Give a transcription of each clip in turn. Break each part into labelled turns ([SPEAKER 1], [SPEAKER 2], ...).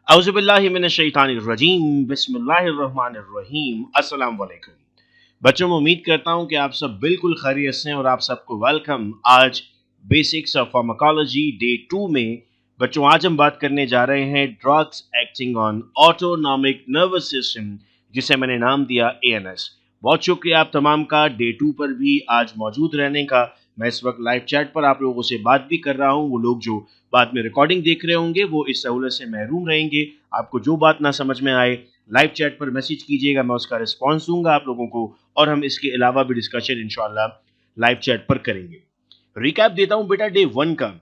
[SPEAKER 1] औज़ुबिल्लाहिमिनश्शैतानिर्रजीम बिस्मिल्लाहिर्रहमानिर्रहीम अस्सलाम वालेकुम। बच्चों मैं उम्मीद करता हूँ कि आप सब बिल्कुल खैरियत से हैं और आप सबको वेलकम। आज बेसिक्स ऑफ फार्माकोलॉजी डे 2 में बच्चों आज हम बात करने जा रहे हैं drugs acting on autonomic nervous system, जिसे मैंने नाम दिया एएनएस। बहुत शुक्रिया आप तमाम का डे 2 पर भी आज मौजूद रहने का। मैं इस वक्त लाइव चैट पर आप लोगों से बात भी कर रहा हूँ। वो लोग जो बाद में रिकॉर्डिंग देख रहे होंगे वो इस सहूलत से महरूम रहेंगे। आपको जो बात ना समझ में आए लाइव चैट पर मैसेज कीजिएगा, मैं उसका रिस्पॉन्स दूंगा आप लोगों को, और हम इसके अलावा भी डिस्कशन इंशाल्लाह लाइव चैट पर करेंगे। रिकैप देता हूं बेटा डे 1 का।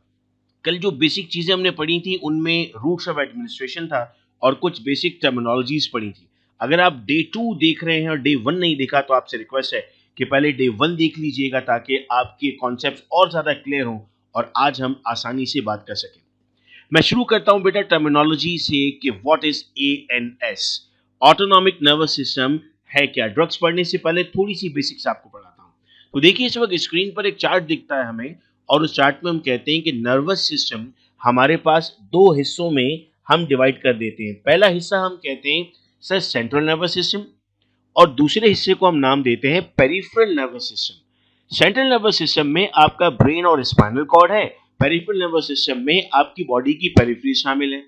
[SPEAKER 1] कल जो बेसिक चीजें हमने पढ़ी थी उनमें रूट्स ऑफ एडमिनिस्ट्रेशन था और कुछ बेसिक टर्मिनोलॉजीज पढ़ी थी। अगर आप डे 2 देख रहे हैं और डे 1 नहीं देखा तो आपसे रिक्वेस्ट है कि पहले डे 1 देख लीजिएगा ताकि आपके कॉन्सेप्ट और ज्यादा क्लियर हों और आज हम आसानी से बात कर सकें। मैं शुरू करता हूं बेटा टर्मिनोलॉजी से कि what is ANS, autonomic nervous system है क्या। ड्रग्स पढ़ने से पहले थोड़ी सी बेसिक्स आपको पढ़ाता हूं। तो देखिए इस वक्त स्क्रीन पर एक चार्ट दिखता है हमें, और उस चार्ट में हम कहते हैं कि नर्वस सिस्टम हमारे पास दो हिस्सों में हम डिवाइड कर देते हैं। पहला हिस्सा हम कहते हैं सर सेंट्रल नर्वस सिस्टम, और दूसरे हिस्से को हम नाम देते हैं peripheral nervous system. Central nervous system में आपका ब्रेन और स्पाइनल कॉर्ड है, पेरिफेरल नर्वस सिस्टम में आपकी बॉडी की पेरिफेरी शामिल है।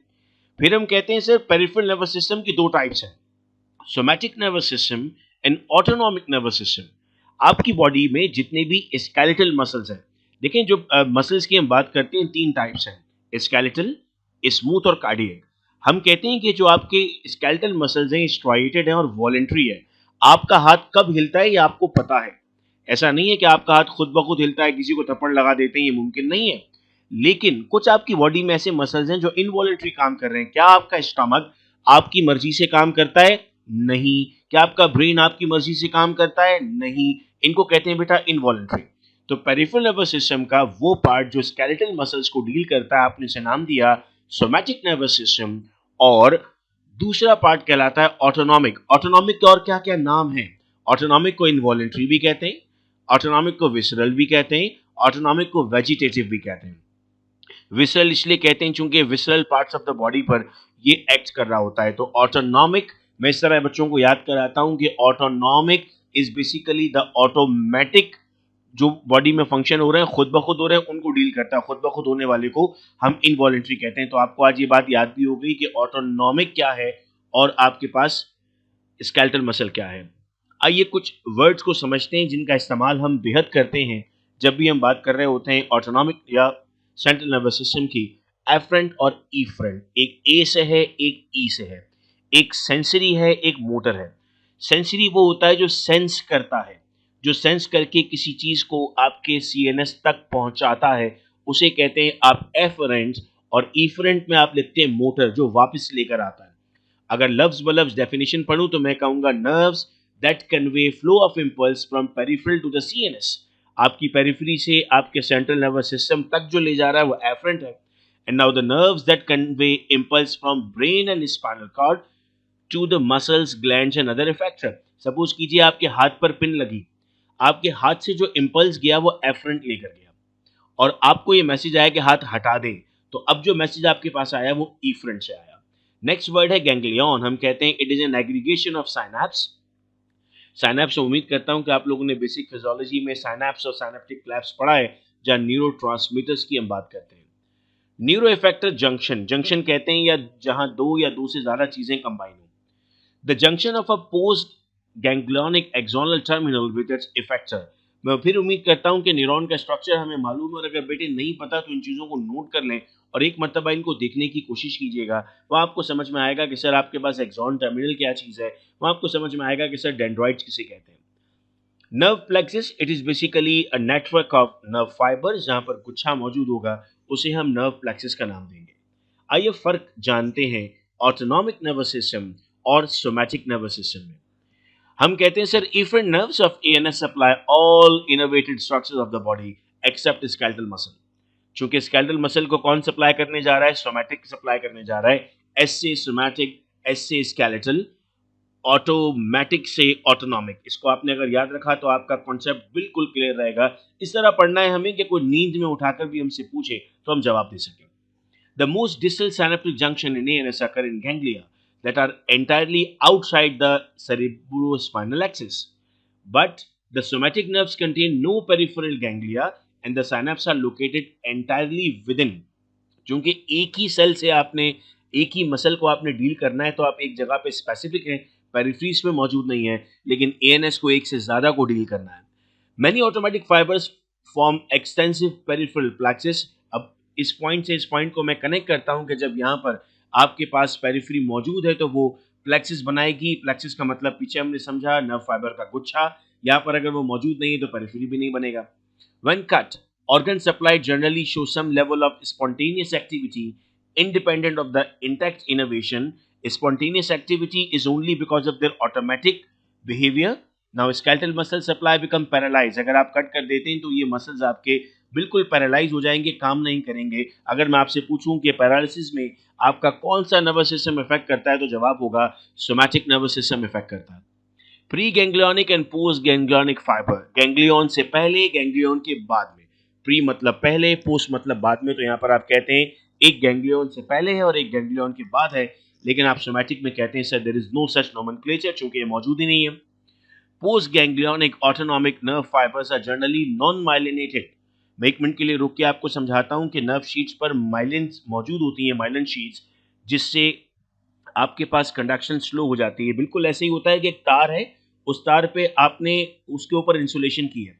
[SPEAKER 1] फिर हम कहते हैं सर पेरिफेरल नर्वस सिस्टम की दो टाइप्स हैं, somatic nervous system and autonomic nervous system. आपकी बॉडी में जितने भी स्केलेटल मसल्स हैं, देखें जो मसल्स की हम बात करते हैं तीन टाइप्स हैं, स्केलेटल, स्मूथ और कार्डियक। हम कहते हैं कि जो आपके स्केलेटल मसल्स हैं स्ट्राइएटेड हैं और वॉलेंट्री है। आपका हाथ कब हिलता है ये आपको पता है। ऐसा नहीं है कि आपका हाथ खुद ब खुद हिलता है, किसी को थप्पड़ लगा देते हैं, ये मुमकिन नहीं है। लेकिन कुछ आपकी बॉडी में ऐसे मसल्स हैं जो इनवॉलेंट्री काम कर रहे हैं। क्या आपका स्टमक आपकी मर्जी से काम करता है? नहीं। क्या आपका ब्रेन आपकी मर्जी से काम करता है? नहीं। इनको कहते हैं बेटा इनवॉलेंट्री। तो पेरिफेरल नर्वस सिस्टम का वो पार्ट जो स्केलेटल मसल्स को डील करता है, आपने इसे नाम दिया सोमैटिक नर्वस सिस्टम, और दूसरा पार्ट कहलाता है ऑटोनॉमिक। ऑटोनॉमिक के और क्या क्या नाम है? ऑटोनॉमिक को इनवॉलेंट्री भी कहते हैं, ऑटोनॉमिक को विसरल भी कहते हैं, ऑटोनॉमिक को वेजिटेटिव भी कहते हैं। विसरल इसलिए कहते हैं क्योंकि visceral parts of the body पर ये एक्ट कर रहा होता है। तो ऑटोनॉमिक, मैं इस तरह बच्चों को याद कराता हूं कि autonomic is basically the automatic, जो बॉडी में फंक्शन हो रहे हैं खुद ब खुद हो रहे हैं उनको डील करता है। खुद ब खुद होने वाले को हम इनवॉलेंट्री कहते हैं। तो आपको आज ये बात याद भी हो गई कि ऑटोनॉमिक क्या है और आपके पास स्केलेटल मसल क्या है। आइए कुछ वर्ड्स को समझते हैं जिनका इस्तेमाल हम बेहद करते हैं जब भी हम बात कर रहे होते हैं ऑटोनॉमिक या सेंट्रल नर्वस सिस्टम की। एफरेंट और ईफरेंट, एक ए से है एक ई से है, एक सेंसरी है एक मोटर है। सेंसरी वो होता है जो सेंस करता है, जो सेंस करके किसी चीज को आपके सीएनएस तक पहुंचाता है, उसे कहते हैं आप एफरेंट। और ईफरेंट में आप लिखते हैं मोटर, जो वापस लेकर आता है। अगर लफ्ज ब लफ्ज डेफिनेशन पढ़ूं तो मैं कहूंगा nerves that convey flow of impulse from peripheral to the CNS. आपकी पेरिफेरी से आपके सेंट्रल नर्वस सिस्टम तक जो ले जा रहा है वो एफरेंट है। And now the nerves that convey impulse from brain and spinal cord to the muscles, glands and other effector. Suppose कीजिए आपके हाथ पर पिन लगी, आपके हाथ से जो इंपल्स गया वो एफरेंट लेकर गया और आपको ये मैसेज आया कि हाथ हटा दें, तो अब जो मैसेज आपके पास आया वो ईफरेंट से आया। नेक्स्ट वर्ड है गैंग्लियन। हम कहते हैं it is an aggregation of synapse. Synapse, उम्मीद करता हूं कि आप लोगों ने बेसिक फिजियोलॉजी में साइनैप्स और साइनेप्टिक क्लैप्स पढ़ा है, जहां न्यूरोट्रांसमीटर्स की हम बात करते हैं। न्यूरो इफेक्टर जंक्शन, जंक्शन कहते हैं या जहां दो या दो से ज्यादा चीजें कंबाइन हो। The junction of a post ganglionic axonal terminal with its effector. मैं फिर उम्मीद करता हूं कि न्यूरॉन का स्ट्रक्चर हमें मालूम है, और अगर बेटे नहीं पता तो इन चीज़ों को नोट कर लें और एक मरतबा इनको देखने की कोशिश कीजिएगा। वहाँ आपको समझ में आएगा कि सर आपके पास एक्सॉन टर्मिनल क्या चीज़ है, वहाँ आपको समझ में आएगा कि सर डेंड्राइट्स किसे कहते हैं। Nerve plexus, it is basically a network of nerve fibres, जहाँ पर गुच्छा मौजूद होगा उसे हम नर्व प्लेक्सिस का नाम देंगे। आइए फ़र्क जानते हैं ऑटोनॉमिक नर्वस सिस्टम और सोमैटिक नर्वस सिस्टम में। हम कहते हैं sir efferent nerves of ANS supply all innervated structures of the body except skeletal muscle. चूंकि स्केलेटल मसल को कौन सप्लाई करने जा रहा है? सोमैटिक सप्लाई करने जा रहा है। एस से सोमैटिक, एस से स्केलेटल, ऑटोमैटिक से ऑटोनॉमिक। इसको आपने अगर याद रखा तो आपका कॉन्सेप्ट बिल्कुल क्लियर रहेगा। इस तरह पढ़ना है हमें कि कोई नींद में उठाकर भी हमसे पूछे तो हम जवाब दे सकें। The most distal synaptic junction in ANS occur in ganglia that are entirely outside the cerebrospinal axis. But the somatic nerves contain no peripheral ganglia and the synapses are located entirely within. क्योंकि एक ही cell से आपने एक ही muscle को आपने deal करना है तो आप एक जगह पे स्पेसिफिक हैं, पेरिफेरीज में मौजूद नहीं है, लेकिन एएनएस को एक से ज्यादा को डील करना है. Many automatic fibres form extensive peripheral plexus. अब इस पॉइंट से इस पॉइंट को मैं कनेक्ट करता हूं कि जब यहाँ पर आपके पास पेरिफेरी मौजूद है तो वो प्लेक्सिस बनाएगी. प्लेक्सिस का मतलब पीछे हमने समझा नर्व फाइबर का गुच्छा. यहाँ पर अगर वो मौजूद नहीं है तो पेरिफेरी भी नहीं बनेगा. When cut, organ supply generally show some level of spontaneous activity independent of the intact innervation. Spontaneous activity is only because of their automatic behavior. Now skeletal muscle supply become paralyzed. अगर आप cut कर देते हैं तो ये muscles आपके बिल्कुल paralyse हो जाएंगे, काम नहीं करेंगे. अगर मैं आपसे पूछूं कि पैरालिसिस में आपका कौन सा नर्वस सिस्टम इफेक्ट करता है तो जवाब होगा सोमैटिक नर्वस सिस्टम इफेक्ट करता है. Pre ganglionic and post ganglionic fibre. Ganglion से पहले, गैंग्लियन के बाद में. प्री मतलब पहले, पोस्ट मतलब बाद में. तो यहाँ पर आप कहते हैं एक गैंग्लियन से पहले है और एक गैंग्लियन के बाद है, लेकिन आप सोमैटिक में कहते हैं sir there is no such nomenclature, चूंकि ये मौजूद ही नहीं है. Post ganglionic autonomic nerve fibres are generally non myelinated. मैं एक मिनट के लिए रुक के आपको समझाता हूं कि नर्व शीट्स पर माइलिन मौजूद होती है, माइलिन शीट्स, जिससे आपके पास कंडक्शन स्लो हो जाती है. बिल्कुल ऐसे ही होता है कि एक तार है, उस तार पे आपने उसके ऊपर इंसुलेशन की है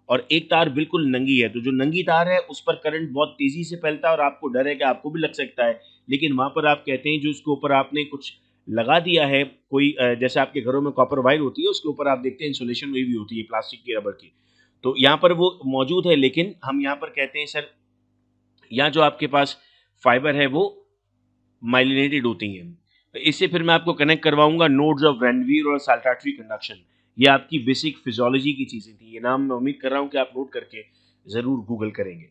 [SPEAKER 1] और एक तार बिल्कुल नंगी है, तो जो नंगी तार है उस पर करंट बहुत तेजी से फैलता है और आपको डर है कि आपको भी लग सकता है. लेकिन वहां पर आप कहते हैं जो उसके ऊपर आपने कुछ लगा दिया है, कोई जैसे आपके घरों में कॉपर वायर होती है उसके ऊपर आप देखते हैं इंसुलेशन हुई भी होती है प्लास्टिक की, रबर की, तो यहाँ पर वो मौजूद है. लेकिन हम यहाँ पर कहते हैं सर यहाँ जो आपके पास फाइबर है वो माइलिनेटेड होती हैं. तो इससे फिर मैं आपको कनेक्ट करवाऊंगा नोड्स ऑफ रेनवीर और साल्टाटरी कंडक्शन. ये आपकी बेसिक फिजियोलॉजी की चीजें थी. ये नाम मैं उम्मीद कर रहा हूं कि आप नोट करके जरूर गूगल करेंगे.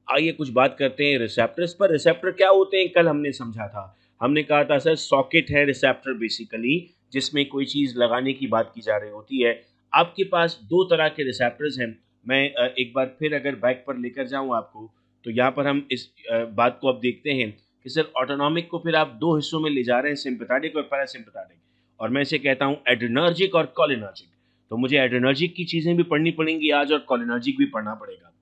[SPEAKER 1] आइए कुछ बात करते हैं रिसेप्टर्स पर. रिसेप्टर क्या होते हैं कल हमने समझा था. हमने कहा था सर सॉकेट है रिसेप्टर बेसिकली, जिसमें कोई चीज लगाने की बात की जा रही होती है. आपके पास दो तरह के रिसेप्टर्स हैं. मैं एक बार फिर अगर बैक पर लेकर जाऊं आपको, तो यहाँ पर हम इस बात को अब देखते हैं कि सर ऑटोनॉमिक को फिर आप दो हिस्सों में ले जा रहे हैं, सिंपैथेटिक और पैरासिम्पैथेटिक, और मैं इसे कहता हूं एड्रेनर्जिक और कोलिनर्जिक. तो मुझे एड्रेनर्जिक की चीजें भी पढ़नी पड़ेंगी आज और कोलिनर्जिक भी पढ़ना पड़ेगा.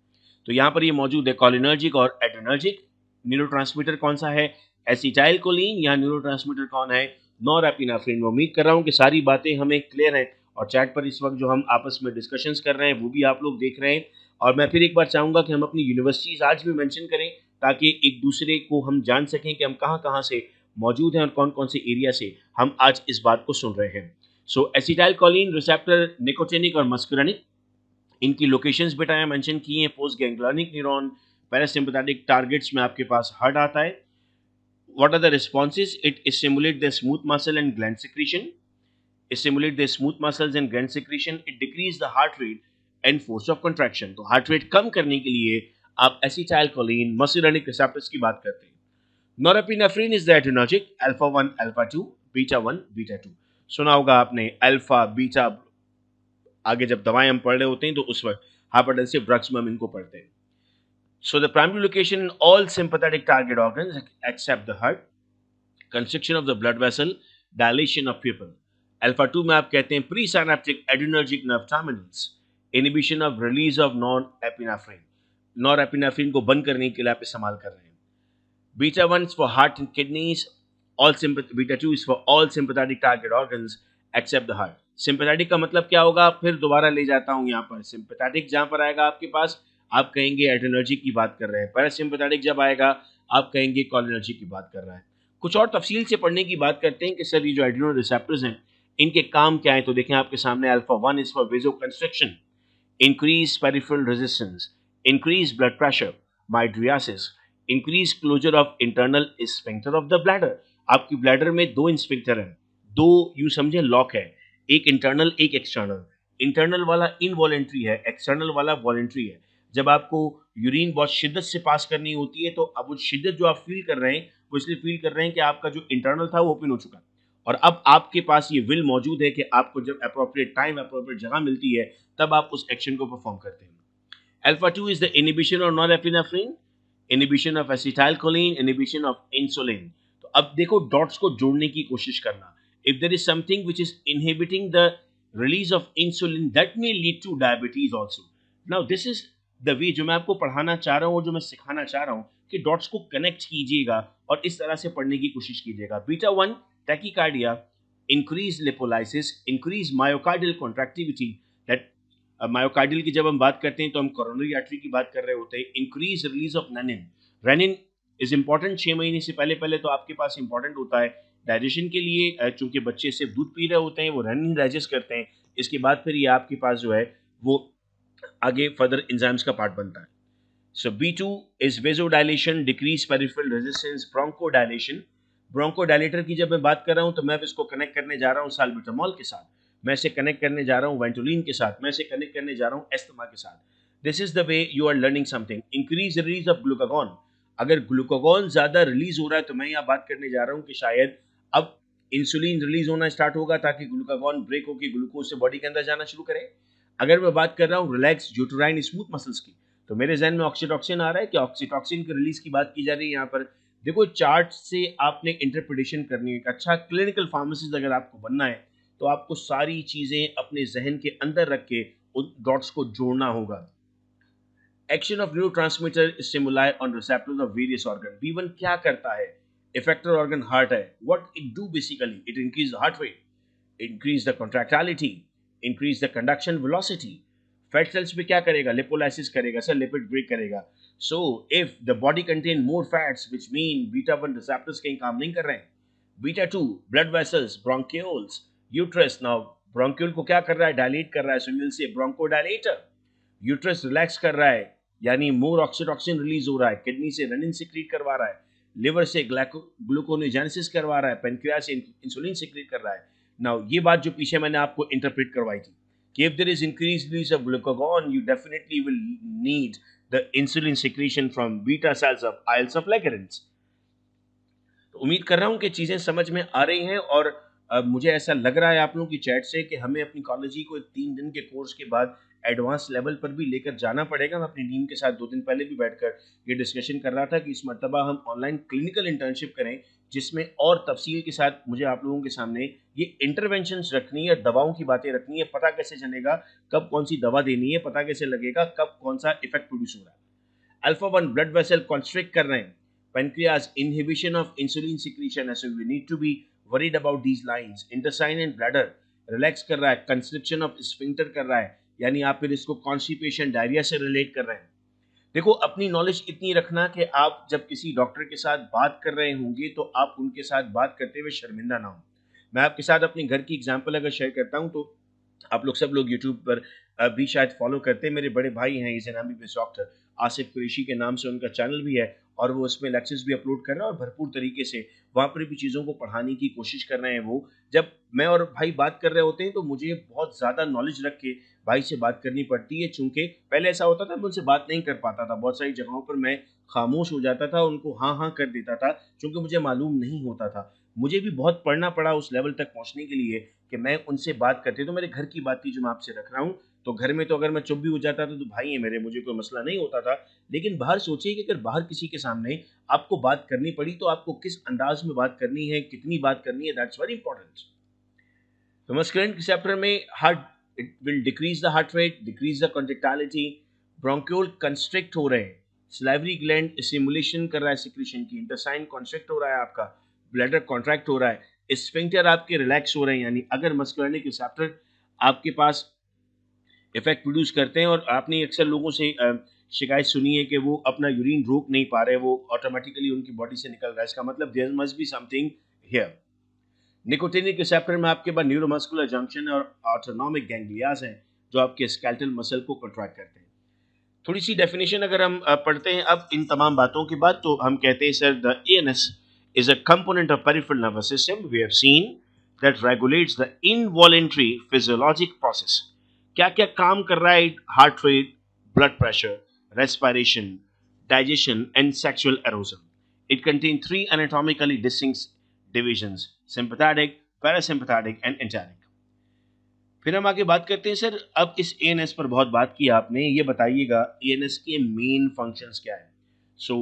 [SPEAKER 1] तो यहाँ पर ये मौजूद है कोलिनर्जिक और एड्रेनर्जिक. न्यूरोट्रांसमीटर कौन सा है, एसिटाइलकोलिन, या न्यूरोट्रांसमीटर कौन है, नॉरएपिनेफ्रिन. उम्मीद कर रहा हूँ कि सारी बातें हमें क्लियर हैं और चैट पर इस वक्त जो हम आपस में डिस्कशंस कर रहे हैं वो भी आप लोग देख रहे हैं. और मैं फिर एक बार चाहूंगा कि हम अपनी यूनिवर्सिटीज आज भी मेंशन करें ताकि एक दूसरे को हम जान सकें कि हम कहाँ कहाँ से मौजूद हैं और कौन कौन से एरिया से हम आज इस बात को सुन रहे हैं. सो एसिटाइलकोलिन रिसेप्टर निकोटिनिक और मस्कुरानिक, इनकी लोकेशंस बेटा यहाँ मेंशन की हैं. Post ganglionic neuron, parasympathetic targets में आपके पास हार्ट आता है. What are the responses, it stimulate the smooth muscle and gland secretion. stimulate the smooth muscles and gland secretion. It decrease the heart rate and force of contraction. तो heart rate कम करने के लिए आप acetylcholine, मस्कुरानिक receptors की बात करते हैं. Norepinephrine is the adrenergic, alpha 1 alpha 2 beta 1 beta 2. सुना होगा आपने अल्फा बीटा. आगे जब दवाएं हम पढ़ रहे होते हैं तो उस वक्त हाइपरटेंसिव ड्रग्स में हम इनको पढ़ते हैं. So the primary location in all sympathetic target organs except the heart, constriction of the blood vessel, dilation of pupil. Alpha 2 में आप कहते हैं pre synaptic adrenergic nerve terminals, inhibition of release of non epinephrine. Nor epinephrine को बंद करने के लिए आप इस्तेमाल कर रहे हैं. Beta 1 is for heart and kidneys, beta 2 is for all sympathetic target organs except the heart. Sympathetic का मतलब क्या होगा, फिर दोबारा ले जाता हूं यहाँ पर. सिंपैथेटिक जहां पर आएगा आपके पास आप कहेंगे एड्रेनर्जिक की बात कर रहे हैं. पैरासिम्पैथेटिक जब आएगा आप कहेंगे कोलिनर्जिक की बात कर रहा है. कुछ और तफसील से पढ़ने की बात करते हैं कि सर ये जो एड्रेनो रिसेप्टर्स हैं इनके काम क्या है. तो देखें आपके सामने alpha 1 is for vasoconstriction, increase peripheral resistance, increase blood pressure, mydriasis, increase closure of internal sphincter of the bladder. आपकी ब्लैडर में दो स्फिंक्टर हैं, दो यूं समझे लॉक है, एक इंटरनल एक एक्सटर्नल. इंटरनल वाला इनवॉलेंट्री है, एक्सटर्नल वाला वॉलेंट्री है. जब आपको यूरिन बहुत शिद्दत से पास करनी होती है तो अब वो शिद्दत जो आप फील कर रहे हैं वो इसलिए फील कर रहे हैं कि आपका जो इंटरनल था वो ओपन हो चुका है और अब आपके पास ये विल मौजूद है कि आपको जब अप्रोप्रिएट टाइम अप्रोप्रिएट जगह मिलती है तब आप उस एक्शन को परफॉर्म करते हैं. अल्फा 2 इज द इनहिबिशन और norepinephrine. Inhibition of acetylcholine, inhibition of insulin. तो अब देखो डॉट्स को जोड़ने की कोशिश करना। If there is something which is inhibiting the release of insulin that may lead to diabetes also. Now this is the way जो मैं आपको पढ़ाना चाह रहा हूँ और जो मैं सिखाना चाह रहा हूँ कि डॉट्स को कनेक्ट कीजिएगा और इस तरह से पढ़ने की कोशिश कीजिएगा। Beta 1 tachycardia, increase lipolysis, increase myocardial contractility. That myocardial की जब हम बात करते हैं तो हम कोरोनरी आर्टरी की बात कर रहे होते हैं। Increase release of renin. Renin is important 6 महीने से पहले पहले तो आपके पास इंपॉर्टेंट होता है डाइजेशन के लिए, चूंकि बच्चे सिर्फ दूध पी रहे होते हैं, वो रेनिन डाइजेस्ट करते हैं। इसके बाद फिर ये आपके पास जो है वो आगे फर्दर एंजाइम्स का पार्ट बनता है। सो B2 is vasodilation, decrease peripheral resistance, ब्रोंकोडाइलेशन। Bronchodilator की जब मैं बात कर रहा हूं तो मैं इसको कनेक्ट करने जा रहा हूं साल्बिटामॉल के साथ, मैं इसे कनेक्ट करने जा रहा हूं वेंटोलिन के साथ, मैं इसे कनेक्ट करने जा रहा हूं एस्थमा के साथ। This is the way you are learning something. Increase release of glucagon. अगर ग्लूकागॉन ज्यादा रिलीज हो रहा है तो मैं यहाँ बात करने जा रहा हूँ कि शायद अब इंसुलिन रिलीज होना स्टार्ट होगा ताकि ग्लूकागॉन ब्रेक होकर ग्लूकोज से बॉडी के अंदर जाना शुरू करे। अगर मैं बात कर रहा हूँ रिलैक्स यूटेराइन स्मूथ मसल्स की, तो मेरे जहन में ऑक्सीटॉक्सिन आ रहा है कि ऑक्सीटॉक्सिन की रिलीज की बात की जा रही है यहाँ पर। देखो चार्ट से आपने इंटरप्रिटेशन करनी है। एक अच्छा क्लिनिकल फार्मासिस्ट अगर आपको बनना है तो आपको सारी चीजें अपने जहन के अंदर रख के उन डॉट्स को जोड़ना होगा। Action of neurotransmitter stimuli on receptors of various organ. B1 क्या करता है? इफेक्टर ऑर्गन हार्ट है। What it do basically? It increase heart rate, increase the contractility, increase the conduction velocity. Fat cells पे क्या करेगा? लिपोलाइसिस करेगा sir, lipid break करेगा। So if the body contain more fats which mean beta 1 receptors कहीं काम नहीं कर रहे हैं। Beta 2 blood vessels, bronchioles, uterus. Now bronchiole को क्या कर रहा है? डायलेट कर रहा है, so you will say bronchodilator. Uterus relax कर रहा है यानी मोर ऑक्सीटॉक्सिन रिलीज हो रहा है, किडनी से रेनिन सिक्रीट करवा रहा है, लिवर से ग्लूकोनेजेनेसिस करवा रहा है, पेनक्रियास से इंसुलिन सिक्रीट कर रहा है। नाउ ये बात जो पीछे मैंने आपको इंटरप्रेट करवाई थी कि if there is increased release of glucagon you definitely will need the insulin secretion from beta cells of isles of Langerhans। तो उम्मीद कर रहा हूँ कि चीज़ें समझ में आ रही हैं और मुझे ऐसा लग रहा है आप लोगों की चैट से कि हमें अपनी कॉलेज को 3 दिन के कोर्स के बाद एडवांस लेवल पर भी लेकर जाना पड़ेगा। मैं अपनी टीम के साथ 2 दिन पहले भी बैठकर ये डिस्कशन कर रहा था कि इस मरतबा हम ऑनलाइन क्लिनिकल इंटर्नशिप करें जिसमें और तफसील के साथ मुझे आप लोगों के सामने ये इंटरवेंशंस रखनी है, दवाओं की बातें रखनी है। पता कैसे चलेगा कब कौन सी दवा देनी है, पता कैसे लगेगा कब कौन सा इफेक्ट प्रोड्यूस हो रहा है। अल्फा 1 ब्लड वेसल कॉन्स्ट्रिक्ट कर रहे हैं, pancreas inhibition of insulin secretion, so we need to be worried about these lines। intestine and bladder relax कर रहा है, constriction of sphincter कर रहा है, यानी आप फिर इसको constipation डायरिया से रिलेट कर रहे हैं। देखो अपनी नॉलेज इतनी रखना कि आप जब किसी डॉक्टर के साथ बात कर रहे होंगे तो आप उनके साथ बात करते हुए शर्मिंदा ना हो। मैं आपके साथ अपने घर की एग्जांपल अगर शेयर करता हूं तो आप लोग सब लोग यूट्यूब पर भी शायद फॉलो करते हैं। मेरे बड़े भाई हैं, is an MBBS doctor, Asif Qureshi के नाम से उनका चैनल भी है और वो उसमें लेक्चर्स भी अपलोड कर रहे हैं और भरपूर तरीके से वहाँ पर भी चीज़ों को पढ़ाने की कोशिश कर रहे हैं। वो जब मैं और भाई बात कर रहे होते हैं तो मुझे बहुत ज़्यादा नॉलेज रख के भाई से बात करनी पड़ती है, चूंकि पहले ऐसा होता था मैं उनसे बात नहीं कर पाता था। बहुत सारी जगहों पर मैं खामोश हो जाता था, उनको हाँ हाँ कर देता था क्योंकि मुझे मालूम नहीं होता था। मुझे भी बहुत पढ़ना पड़ा उस लेवल तक पहुंचने के लिए कि मैं उनसे बात करते। तो मेरे घर की बात थी जो मैं आपसे रख रहा हूँ। तो घर में तो अगर मैं चुप भी हो जाता था तो भाई है मेरे, मुझे कोई मसला नहीं होता था। लेकिन बाहर सोचिए कि अगर बाहर किसी के सामने आपको बात करनी पड़ी तो आपको किस अंदाज में बात करनी है, कितनी बात करनी है, दैट्स वेरी इंपॉर्टेंट। तो मस्कुलिन रिसेप्टर में heart, it will decrease the heart rate, decrease the contractility, bronchiole constrict हो रहे हैं, सलाइवरी ग्लैंड स्टिमुलेशन कर रहा है सिक्रीशन की, इंटेस्टाइन कंस्ट्रिक्ट हो रहा है आपका, ब्लैडर कॉन्ट्रैक्ट हो रहा है, स्फिंक्टर आपके रिलैक्स हो रहे हैं। यानी अगर मस्कुलिनिक रिसेप्टर आपके पास इफेक्ट प्रोड्यूस करते हैं और आपने अक्सर लोगों से शिकायत सुनी है कि वो अपना यूरिन रोक नहीं पा रहे, वो ऑटोमेटिकली उनकी बॉडी से निकल रहा है, इसका मतलब there must be something here. Nicotinic receptor में आपके पास न्यूरोमस्कुलर जंक्शन और ऑटोनॉमिक गैंग्लियाज हैं जो आपके स्केलेटल मसल को कंट्रैक्ट करते हैं। थोड़ी सी डेफिनेशन अगर हम पढ़ते हैं अब इन तमाम बातों के बाद तो हम कहते हैं sir the ANS is a component of peripheral nervous system we have seen that regulates the involuntary physiologic process। क्या क्या काम कर रहा है? Heart rate, blood pressure, respiration, digestion and sexual halogen. It contain 3 anatomically distinct divisions, sympathetic, parasympathetic and enteric। फिर हम आगे बात करते हैं सर अब इस एएनएस पर बहुत बात की आपने, ये बताइएगा एएनएस के मेन फंक्शंस क्या है। सो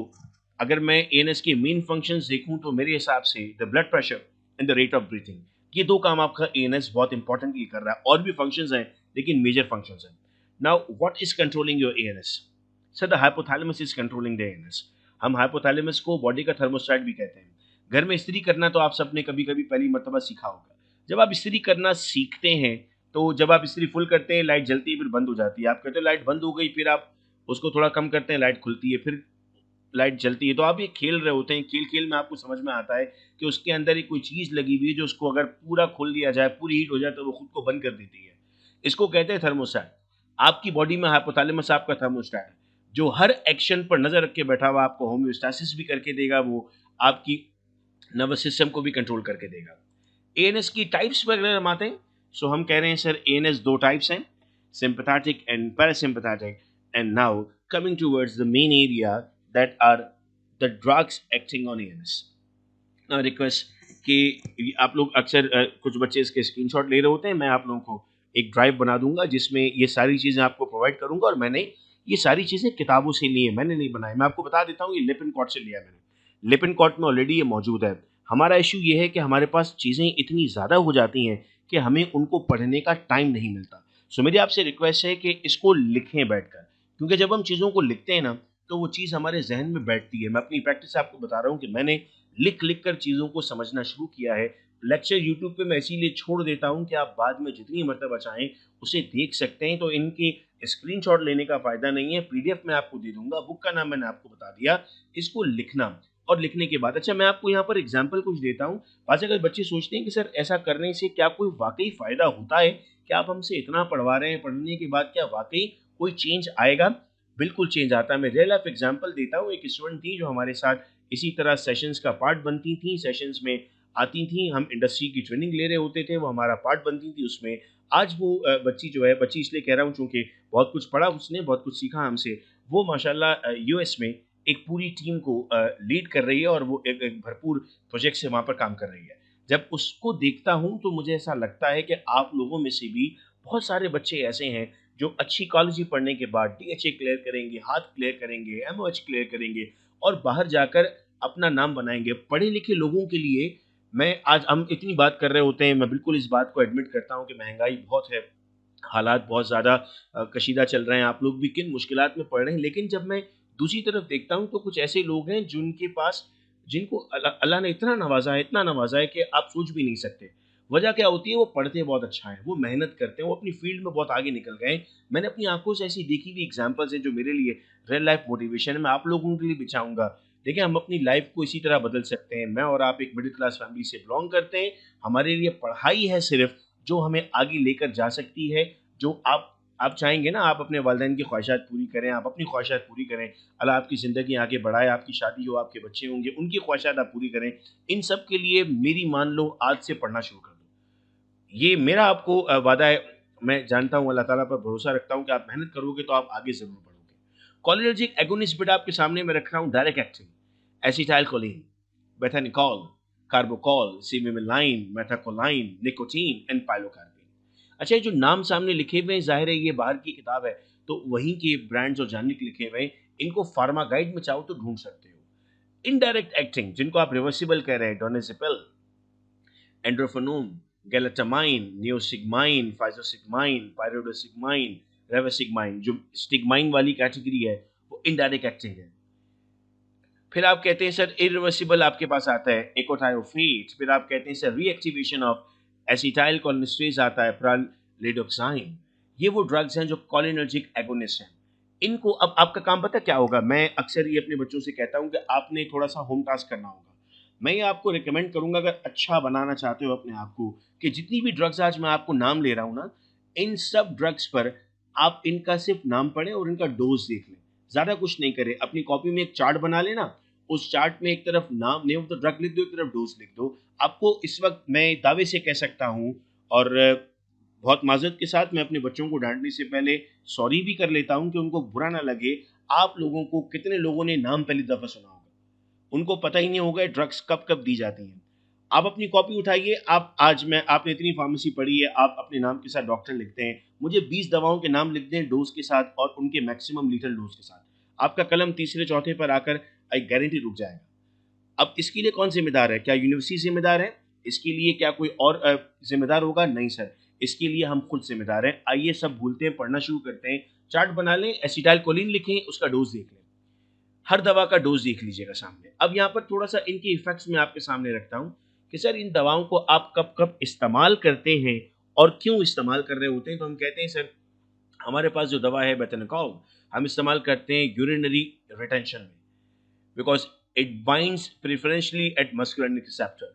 [SPEAKER 1] अगर मैं एएनएस के मेन फंक्शंस देखूं तो मेरे हिसाब से the blood pressure and the rate of breathing, ये दो काम आपका एएनएस बहुत इंपॉर्टेंटली कर रहा है। और भी फंक्शंस हैं लेकिन मेजर फंक्शंस हैं। Now what is controlling your ANS? Sir the hypothalamus is controlling the ANS. हम हाइपोथैलेमस को बॉडी का थर्मोस्टेट भी कहते हैं। घर में इस्त्री करना तो आप सबने कभी कभी पहली मर्तबा सीखा होगा। जब आप इस्त्री करना सीखते हैं तो जब आप इस्त्री फुल करते हैं लाइट जलती है फिर बंद हो जाती है, आप कहते हो लाइट बंद हो गई, फिर आप उसको थोड़ा कम करते हैं लाइट खुलती है, फिर लाइट जलती है। तो आप ये खेल रहे होते हैं, खेल खेल में आपको समझ में आता है कि उसके अंदर एक कोई चीज लगी हुई है जो उसको अगर पूरा खोल दिया जाए, पूरी हीट हो जाए तो वो खुद को बंद कर देती है। इसको कहते हैं थर्मोस्टेट। आपकी बॉडी में हाइपोथैलेमस आपका थर्मोस्टेट है जो हर एक्शन पर नजर रख के बैठा हुआ, आपको होम्योस्टैसिस भी करके देगा, वो आपकी नर्वस सिस्टम को भी कंट्रोल करके देगा। एएनएस की टाइप्स पर अगर हम आते हैं, सो हम कह रहे हैं सर एएनएस दो टाइप्स हैं, sympathetic and parasympathetic. And now coming towards the main area that are the drugs acting on ANS. Request कि आप लोग अक्सर कुछ बच्चे इसके स्क्रीनशॉट ले रहे होते हैं, मैं आप लोगों को एक ड्राइव बना दूंगा जिसमें ये सारी चीज़ें आपको प्रोवाइड करूंगा। और मैंने ये सारी चीज़ें किताबों से ली है, मैंने नहीं बनाई। मैं आपको बता देता हूँ, ये लिपिन कॉट से लिया है मैंने। लिपिन कॉट में ऑलरेडी ये मौजूद है। हमारा इशू ये है कि हमारे पास चीज़ें इतनी ज़्यादा हो जाती हैं कि हमें उनको पढ़ने का टाइम नहीं मिलता। सो मेरी आपसे रिक्वेस्ट है कि इसको लिखें बैठकर, क्योंकि जब हम चीज़ों को लिखते हैं ना तो वो चीज़ हमारे जहन में बैठती है। मैं अपनी प्रैक्टिस से आपको बता रहा हूँ कि मैंने लिख लिख कर चीज़ों को समझना शुरू किया है। लेक्चर यूट्यूब पे मैं इसीलिए छोड़ देता हूँ कि आप बाद में जितनी मरतबा चाहें उसे देख सकते हैं। तो इनके स्क्रीनशॉट लेने का फ़ायदा नहीं है, पीडीएफ में आपको दे दूंगा। बुक का नाम मैंने आपको बता दिया, इसको लिखना। और लिखने के बाद अच्छा मैं आपको यहाँ पर एग्जाम्पल कुछ देता हूँ। आज अगर बच्चे सोचते हैं कि सर ऐसा करने से क्या कोई वाकई फ़ायदा होता है, क्या आप हमसे इतना पढ़वा रहे हैं, पढ़ने के बाद क्या वाकई कोई चेंज आएगा? बिल्कुल चेंज आता है। मैं रियल लाइफ एग्जाम्पल देता हूँ। एक स्टूडेंट थी जो हमारे साथ इसी तरह सेशंस का पार्ट बनती थी, सेशंस में आती थी, हम इंडस्ट्री की ट्रेनिंग ले रहे होते थे, वो हमारा पार्ट बनती थी उसमें। आज वो बच्ची जो है, बच्ची इसलिए कह रहा हूँ चूंकि बहुत कुछ पढ़ा उसने, बहुत कुछ सीखा हमसे। वो माशाल्लाह यूएस में एक पूरी टीम को लीड कर रही है और वो एक भरपूर प्रोजेक्ट से वहाँ पर काम कर रही है। जब उसको देखता हूँ तो मुझे ऐसा लगता है कि आप लोगों में से भी बहुत सारे बच्चे ऐसे हैं जो अच्छी कॉलेज पढ़ने के बाद डीएचए क्लियर करेंगे, हाथ क्लियर करेंगे, एमओएच क्लियर करेंगे और बाहर जाकर अपना नाम बनाएंगे। पढ़े लिखे लोगों के लिए मैं आज हम इतनी बात कर रहे होते हैं, मैं बिल्कुल इस बात को एडमिट करता हूँ कि महंगाई बहुत है, हालात बहुत ज़्यादा कशीदा चल रहे हैं, आप लोग भी किन मुश्किलात में पड़ रहे हैं। लेकिन जब मैं दूसरी तरफ देखता हूँ तो कुछ ऐसे लोग हैं जिनके पास, जिनको अल्लाह ने इतना नवाजा है, इतना नवाजा है कि आप सोच भी नहीं सकते। वजह क्या होती है? वो पढ़ते बहुत अच्छा है, वो मेहनत करते हैं, वो अपनी फील्ड में बहुत आगे निकल गए हैं। मैंने अपनी आंखों से ऐसी देखी हुई एग्जाम्पल्स हैं जो मेरे लिए रियल लाइफ मोटिवेशन है। मैं आप लोगों के लिए भी चाहूँगा, देखिए हम अपनी लाइफ को इसी तरह बदल सकते हैं। मैं और आप एक मिडिल क्लास फैमिली से बिलोंग करते हैं, हमारे लिए पढ़ाई है सिर्फ जो हमें आगे लेकर जा सकती है। जो आप चाहेंगे ना, आप अपने वालिदैन की ख्वाहिशात पूरी करें, आप अपनी ख्वाहिशात पूरी करें, अल्लाह आपकी ज़िंदगी आगे बढ़ाए, आपकी शादी हो, आपके बच्चे होंगे, उनकी ख्वाहिशात आप पूरी करें। इन सब के लिए मेरी मान लो आज से पढ़ना शुरू कर दो। ये मेरा आपको वादा है। मैं जानता हूँ, अल्लाह ताला पर भरोसा रखता हूँ कि आप मेहनत करोगे तो आप आगे ज़रूर बढ़ोगे। कोलिनर्जिक एगोनिस्ट बेटा आपके सामने मैं रख रहा हूँ, direct acting, acetylcholine, bethanechol, carbachol, cevimeline, methacholine, nicotine and pilocarpine. अच्छा, ये जो नाम सामने लिखे हुए हैं, ज़ाहिर है ये बाहर की किताब है, तो वहीं के ब्रांड्स और जानने के लिखे हुए हैं। इनको फार्मा गाइड में चाहो तो ढूंढ सकते हो। इनडायरेक्ट एक्टिंग, जिनको आप रिवर्सिबल कह रहे हैं, डोनेसिपल, एंड्रोफेनोन, गैलेटामाइन, नियोसिग्माइन, फाइजोसिग्माइन, पायरोडोसिग्माइन, रेवासिग्माइन, जो स्टिग्माइन वाली कैटेगरी है वो इनडायरेक्ट एक्टिंग है। फिर आप कहते हैं सर इरिवर्सिबल आपके पास आता है एकोटायोफेट। फिर आप कहते हैं सर रीएक्टिवेशन ऑफ एसिटाइल कोलिनेस्टरेज आता है, प्रालिडोक्साइन। ये वो ड्रग्स हैं जो कोलिनर्जिक एगोनिस्ट हैं। इनको अब आपका काम पता क्या होगा? मैं अक्सर ये अपने बच्चों से कहता हूँ कि आपने थोड़ा सा होम टास्क करना होगा। मैं ये आपको रिकमेंड करूंगा, अगर अच्छा बनाना चाहते हो अपने आप को, कि जितनी भी ड्रग्स आज मैं आपको नाम ले रहा हूँ ना, इन सब ड्रग्स पर आप इनका सिर्फ नाम पढ़ें और इनका डोज देख लें, ज़्यादा कुछ नहीं करें। अपनी कॉपी में एक चार्ट बना लेना, उस चार्ट में एक तरफ नाम, नेम ऑफ द ड्रग लिख दो, एक तरफ डोज लिख दो। आपको इस वक्त मैं दावे से कह सकता हूँ, और बहुत माजरत के साथ मैं अपने बच्चों को डांटने से पहले सॉरी भी कर लेता हूँ कि उनको बुरा ना लगे, आप लोगों को कितने लोगों ने नाम पहली दफ़ा सुना होगा, उनको पता ही नहीं होगा ड्रग्स कब कब दी जाती हैं। आप अपनी कॉपी उठाइए, आप आज मैं आपने इतनी फार्मेसी पढ़ी है, आप अपने नाम के साथ डॉक्टर लिखते हैं, मुझे 20 दवाओं के नाम लिख दें डोज के साथ और उनके मैक्सिमम लीटल डोज के साथ। आपका कलम तीसरे चौथे पर आकर एक गारंटी रुक जाएगा। अब इसके लिए कौन जिम्मेदार है? क्या यूनिवर्सिटी जिम्मेदार है इसके लिए? क्या कोई और जिम्मेदार होगा? नहीं सर, इसके लिए हम खुद जिम्मेदार हैं। आइए सब भूलते हैं, पढ़ना शुरू करते हैं। चार्ट बना लें, एसिटाइल कोलिन लिखें, उसका डोज देख लें। हर दवा का डोज देख लीजिएगा सामने। अब यहाँ पर थोड़ा सा इनके इफेक्ट्स मैं आपके सामने रखता हूँ कि सर इन दवाओं को आप कब कब इस्तेमाल करते हैं और क्यों इस्तेमाल कर रहे होते हैं। तो हम कहते हैं सर हमारे पास जो दवा है बेथेनोकाउ, हम इस्तेमाल करते हैं यूरिनरी रिटेंशन में, because it binds preferentially at muscarinic receptor.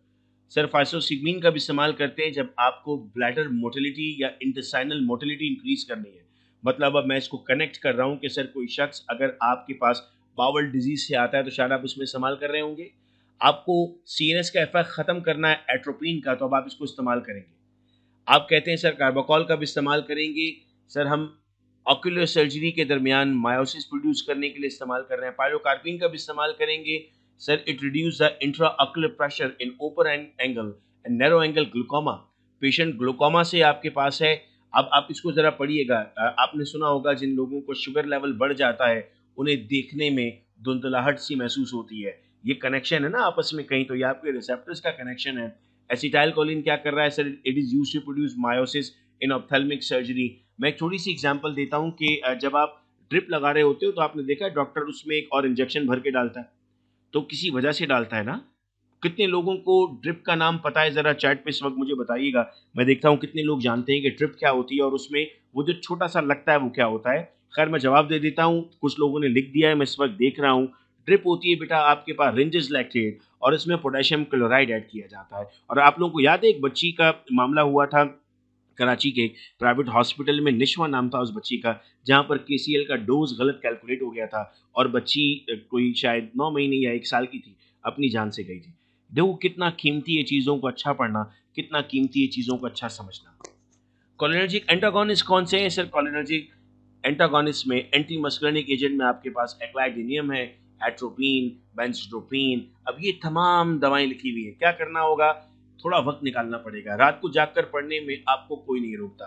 [SPEAKER 1] Sir physostigmine का भी इस्तेमाल करते हैं जब आपको ब्लैडर मोटिलिटी या इंटेस्टाइनल मोटिलिटी इंक्रीज करनी है। मतलब अब मैं इसको कनेक्ट कर रहा हूँ कि सर कोई शख्स अगर आपके पास बावल डिजीज से आता है तो शायद आप उसमें इस्तेमाल कर रहे होंगे। आपको सीएनएस का इफेक्ट खत्म करना है एट्रोपिन का, तो अब आप इसको इस्तेमाल करेंगे। आप कहते हैं सर कार्बाकॉल का भी इस्तेमाल करेंगे। सर हम ऑक्यूलर सर्जरी के दरमियान मायोसिस प्रोड्यूस करने के लिए इस्तेमाल कर रहे हैं। पायलोकार्पिन का भी इस्तेमाल करेंगे। Sir it reduce the intra ocular pressure in open angle and narrow angle glaucoma. Patient glaucoma से आपके पास है। अब आप इसको जरा पढ़िएगा। आपने सुना होगा जिन लोगों को शुगर लेवल बढ़ जाता है उन्हें देखने में धुंधलाहट सी महसूस होती है। ये कनेक्शन है ना आपस में कहीं, तो ये आपके रिसेप्टर्स का कनेक्शन है। एसिटाइल कोलिन क्या कर रहा है sir? It is used to produce miosis in ophthalmic surgery. मैं एक छोटी सी एग्जांपल देता हूं कि जब आप ड्रिप लगा रहे होते हो तो आपने देखा है डॉक्टर उसमें एक और इंजेक्शन भर के डालता है, तो किसी वजह से डालता है ना। कितने लोगों को ड्रिप का नाम पता है? जरा चैट पे इस वक्त मुझे बताइएगा। मैं देखता हूँ कितने लोग जानते हैं कि ड्रिप क्या होती है और उसमें वो जो छोटा सा लगता है वो क्या होता है। खैर मैं जवाब दे देता हूँ, कुछ लोगों ने लिख दिया है, मैं इस वक्त देख रहा हूँ। ड्रिप होती है बेटा आपके पास रिंजेस लैक्टेट और इसमें पोटेशियम क्लोराइड ऐड किया जाता है। और आप लोगों को याद है एक बच्ची का मामला हुआ था कराची के प्राइवेट हॉस्पिटल में, निशवा नाम था उस बच्ची का, जहां पर केसीएल का डोज गलत कैलकुलेट हो गया था और बच्ची कोई शायद 9 महीने या 1 साल की थी, अपनी जान से गई थी। देखो कितना कीमती है चीज़ों को अच्छा पढ़ना, कितना कीमती है चीज़ों को अच्छा समझना। कोलिनर्जिक एंटागोनिस्ट कौन से हैं सर? कोलिनर्जिक एंटागोनिस्ट में एंटी मस्कुलिनिक एजेंट में आपके पास एक्लाइडिनियम है, एट्रोपिन, बेंजोट्रोपिन। अब ये तमाम दवाएं लिखी हुई है। क्या करना होगा? थोड़ा वक्त निकालना पड़ेगा। रात को जागकर पढ़ने में आपको कोई नहीं रोकता।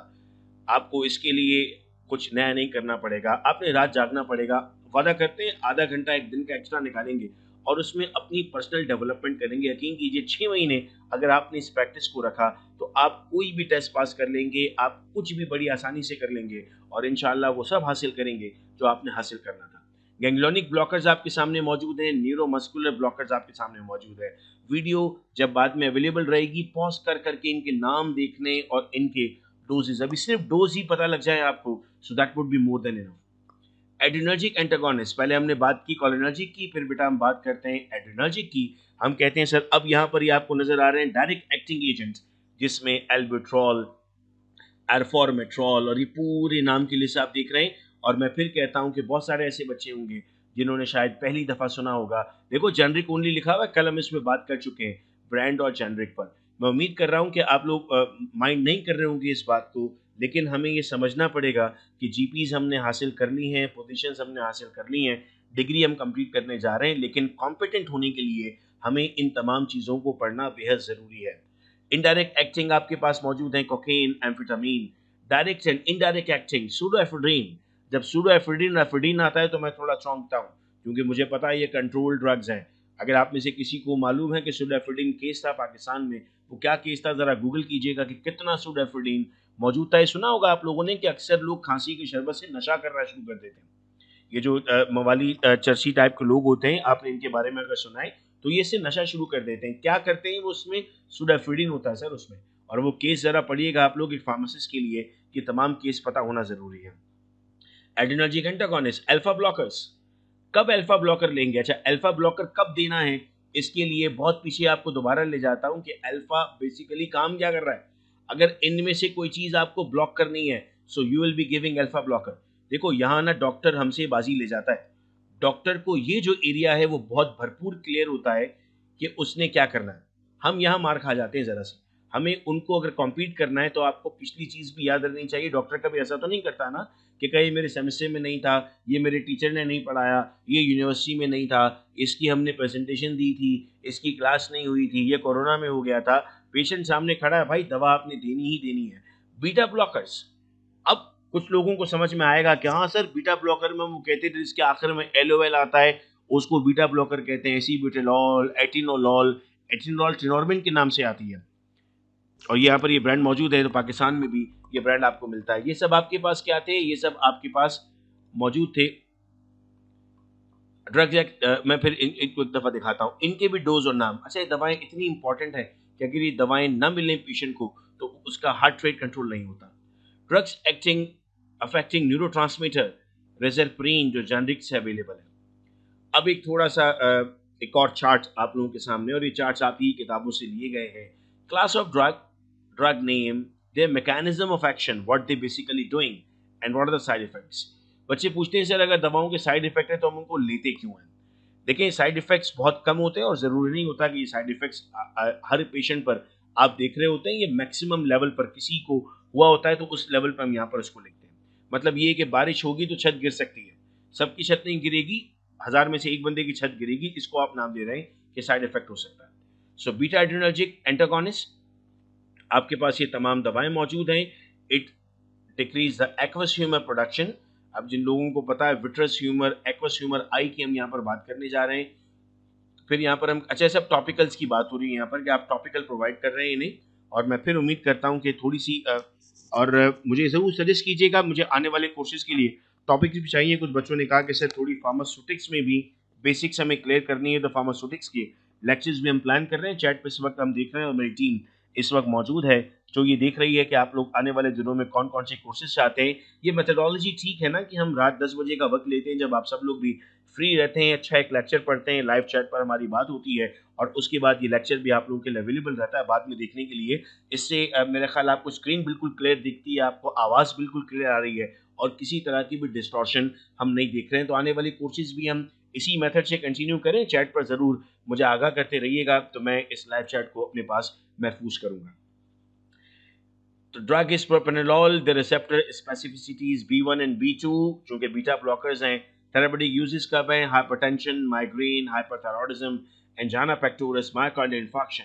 [SPEAKER 1] आपको इसके लिए कुछ नया नहीं करना पड़ेगा, आपने रात जागना पड़ेगा। वादा करते हैं आधा घंटा एक दिन का एक्स्ट्रा निकालेंगे और उसमें अपनी पर्सनल डेवलपमेंट करेंगे। यकीन कीजिए 6 महीने अगर आपने इस प्रैक्टिस को रखा तो आप कोई भी टेस्ट पास कर लेंगे, आप कुछ भी बड़ी आसानी से कर लेंगे और इंशाल्लाह वो सब हासिल करेंगे जो आपने हासिल करना था। गैंग्लियोनिक ब्लॉकर्स आपके सामने मौजूद हैं, न्यूरोमस्कुलर ब्लॉकर्स आपके सामने मौजूद है। वीडियो जब बाद में अवेलेबल रहेगी पॉज कर करके इनके नाम देखने और इनके डोजेज, अभी सिर्फ डोज ही पता लग जाए आपको, so that would be more than enough. Adrenergic antagonist, पहले हमने बात की कोलिनर्जिक की, फिर बेटा हम बात करते हैं एड्रिनर्जिक की। हम कहते हैं सर अब यहाँ पर ये आपको नजर आ रहे हैं डायरेक्ट एक्टिंग एजेंट्स, जिसमें एल्बुट्रॉल, एरफॉर्मेट्रॉल और ये पूरे नाम की लिस्ट आप देख रहे हैं। और मैं फिर कहता हूँ कि बहुत सारे ऐसे बच्चे होंगे जिन्होंने शायद पहली दफा सुना होगा। देखो जेनरिक ओनली लिखा हुआ है, कल हम इसमें बात कर चुके हैं ब्रांड और जेनरिक पर। मैं उम्मीद कर रहा हूँ कि आप लोग माइंड नहीं कर रहे होंगे इस बात को, लेकिन हमें ये समझना पड़ेगा कि जीपीज हमने हासिल करनी है, पोजीशंस हमने हासिल करनी है, डिग्री हम कंप्लीट करने जा रहे हैं, लेकिन कॉम्पिटेंट होने के लिए हमें इन तमाम चीज़ों को पढ़ना बेहद ज़रूरी है। इनडायरेक्ट एक्टिंग आपके पास मौजूद है cocaine, amphetamine. Direct and indirect acting pseudoephedrine. जब सूडोएफ्रेडिन और एफ्रेडिन आता है तो मैं थोड़ा चौंकता हूँ, क्योंकि मुझे पता है ये कंट्रोल ड्रग्स हैं। अगर आप में से किसी को मालूम है कि सूडोएफ्रेडिन केस था पाकिस्तान में, वो क्या केस था जरा गूगल कीजिएगा कि कितना सूडोएफ्रेडिन मौजूद था। ये सुना होगा आप लोगों ने कि अक्सर लोग खांसी की शरबत से नशा करना शुरू कर देते हैं। ये जो मवाली चर्सी टाइप के लोग होते हैं, आपने इनके बारे में अगर सुना है तो ये इससे नशा शुरू कर देते हैं। क्या करते हैं वो? उसमें सूडोएफ्रेडिन होता है सर उसमें। और वो केस जरा पढ़िएगा आप लोग एक फार्मासिस्ट के लिए, कि तमाम केस पता होना जरूरी है। Adrenergic antagonist, alpha blockers. कब अल्फा ब्लॉकर लेंगे? अच्छा, अल्फा ब्लॉकर कब देना है, इसके लिए बहुत पीछे आपको दोबारा ले जाता हूं कि अल्फा बेसिकली काम क्या कर रहा है। अगर इनमें से कोई चीज आपको ब्लॉक करनी है, so you will be giving alpha blocker. देखो यहाँ ना डॉक्टर हमसे बाजी ले जाता है। डॉक्टर को ये जो एरिया है वो बहुत भरपूर क्लियर होता है कि उसने क्या करना है। हम यहाँ मार खा जाते हैं जरा सी। हमें उनको अगर कॉम्पीट करना है तो आपको पिछली चीज भी याद रखनी चाहिए। डॉक्टर कभी ऐसा तो नहीं करता ना कि कहीं मेरे सेमेस्टर में नहीं था, ये मेरे टीचर ने नहीं पढ़ाया, ये यूनिवर्सिटी में नहीं था, इसकी हमने प्रेजेंटेशन दी थी, इसकी क्लास नहीं हुई थी, ये कोरोना में हो गया था। पेशेंट सामने खड़ा है भाई, दवा आपने देनी ही देनी है। बीटा ब्लॉकर्स, अब कुछ लोगों को समझ में आएगा कि हाँ सर, बीटा ब्लॉकर में वो कहते थे जिसके आखिर में एलओएल आता है उसको बीटा ब्लॉकर कहते हैं, एसीब्यूटेलॉल, एटिनोलॉल, एटिनोल ट्रिनोर्बिन के नाम से आती है, और यहाँ पर ये ब्रांड मौजूद है, तो पाकिस्तान में भी ये ब्रांड आपको मिलता है। ये सब आपके पास क्या थे, ये सब आपके पास मौजूद थे ड्रग्स एक्ट। मैं फिर इनको एक दफ़ा दिखाता हूँ, इनके भी डोज और नाम। अच्छा, ये दवाएं इतनी इंपॉर्टेंट है कि अगर ये दवाएं ना मिलें पेशेंट को तो उसका हार्ट रेट कंट्रोल नहीं होता। ड्रग्स एक्टिंग अफेक्टिंग न्यूरोट्रांसमीटर रेजरप्रीन जो जेनरिक से अवेलेबल है। अब एक थोड़ा सा एक और चार्ट आप लोगों के सामने, और ये चार्ट्स आप ही किताबों से लिए गए हैं। Class of drug, drug name, their mechanism of action, what they basically doing, and what are the side effects. बच्चे पूछते हैं सर, अगर दवाओं के साइड इफेक्ट है तो हम उनको लेते क्यों हैं? देखिए, साइड इफेक्ट्स बहुत कम होते हैं, और ज़रूरी नहीं होता कि ये साइड इफेक्ट्स हर पेशेंट पर आप देख रहे होते हैं। ये मैक्सिमम लेवल पर किसी को हुआ होता है तो उस लेवल पर हम यहाँ पर उसको लिखते हैं। मतलब ये कि बारिश होगी तो छत गिर सकती है, सबकी छत नहीं गिरेगी, 1000 में से एक बंदे की छत गिरेगी, इसको आप नाम दे रहे हैं कि साइड इफेक्ट हो सकता है। सो बीटा एड्रेनर्जिक एंटागोनिस्ट, आपके पास ये तमाम दवाएं मौजूद हैं। It decrease the aqueous humour production. अब जिन लोगों को पता है vitreous humour, aqueous humour I की हम यहाँ पर बात करने जा रहे हैं। फिर यहाँ पर हम, अच्छा सब टॉपिकल्स की बात हो रही है यहाँ पर कि आप टॉपिकल प्रोवाइड कर रहे हैं इन्हें, और मैं फिर उम्मीद करता हूँ कि थोड़ी सी मुझे ज़रूर सजेस्ट कीजिएगा, मुझे आने वाले कोर्सेज के लिए टॉपिक्स भी चाहिए। कुछ बच्चों ने कहा कि सर थोड़ी फार्मास्यूटिक्स में भी बेसिक्स हमें क्लियर करनी है, तो फार्मास्यूटिक्स के लेक्चर्स भी हम प्लान कर रहे हैं। चैट पे इस वक्त हम देख रहे हैं और मेरी टीम इस वक्त मौजूद है जो ये देख रही है कि आप लोग आने वाले दिनों में कौन कौन से कोर्सेज चाहते हैं। ये मेथडोलॉजी ठीक है ना कि हम रात 10 बजे का वक्त लेते हैं जब आप सब लोग भी फ्री रहते हैं, अच्छा एक लेक्चर पढ़ते हैं, लाइव चैट पर हमारी बात होती है, और उसके बाद ये लेक्चर भी आप लोगों के लिए अवेलेबल रहता है बाद में देखने के लिए। इससे मेरा ख्याल आपको स्क्रीन बिल्कुल क्लियर दिखती है, आपको आवाज़ बिल्कुल क्लियर आ रही है, और किसी तरह की भी डिस्टॉर्शन हम नहीं देख रहे हैं। तो आने वाली कोर्सेज भी हम इसी मेथड से कंटिन्यू करें। चैट पर ज़रूर मुझे आगाह करते रहिएगा, तो मैं इस लाइव चैट को अपने पास महफूज करूँगा। तो drug is propranolol, the receptor specificities B1 and B2 जो कि बीटा ब्लॉकर्स हैं। थेरेपेटिक यूजेस कब हैं? Hypertension, migraine, hyperthyroidism, angina pectoris, myocardial infarction.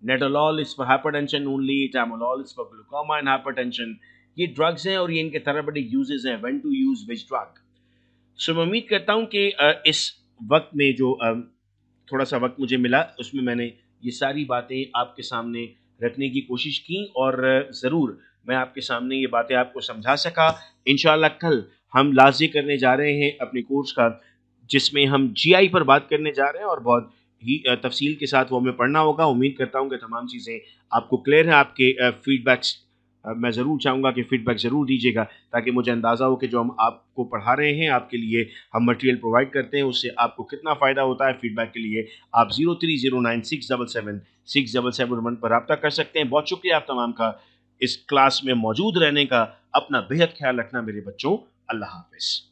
[SPEAKER 1] नेटोलॉल is for hypertension only, timolol is for glaucoma and hypertension. ये ड्रग्स हैं और ये इनके थेरेपेटिक यूजेस हैं। When to use which drug? So मैं उम्मीद करता हूँ कि इस वक्त में जो थोड़ा सा वक्त मुझे मिला उसमें मैंने ये सारी बातें आपके सामने रखने की कोशिश की, और ज़रूर मैं आपके सामने ये बातें आपको समझा सका। इंशाल्लाह कल हम लाजी करने जा रहे हैं अपने कोर्स का, जिसमें हम जीआई पर बात करने जा रहे हैं, और बहुत ही तफसील के साथ वो हमें पढ़ना होगा। उम्मीद करता हूँ कि तमाम चीज़ें आपको क्लियर है। आपके फीडबैक्स मैं ज़रूर चाहूँगा कि फ़ीडबैक ज़रूर दीजिएगा, ताकि मुझे अंदाज़ा हो कि जो हम आपको पढ़ा रहे हैं, आपके लिए हम मटेरियल प्रोवाइड करते हैं, उससे आपको कितना फ़ायदा होता है। फ़ीडबैक के लिए आप 0309677677 पर रब्ता कर सकते हैं। बहुत शुक्रिया आप तमाम का इस क्लास में मौजूद रहने का। अपना बेहद ख्याल रखना मेरे बच्चों। अल्लाह हाफ़िज़।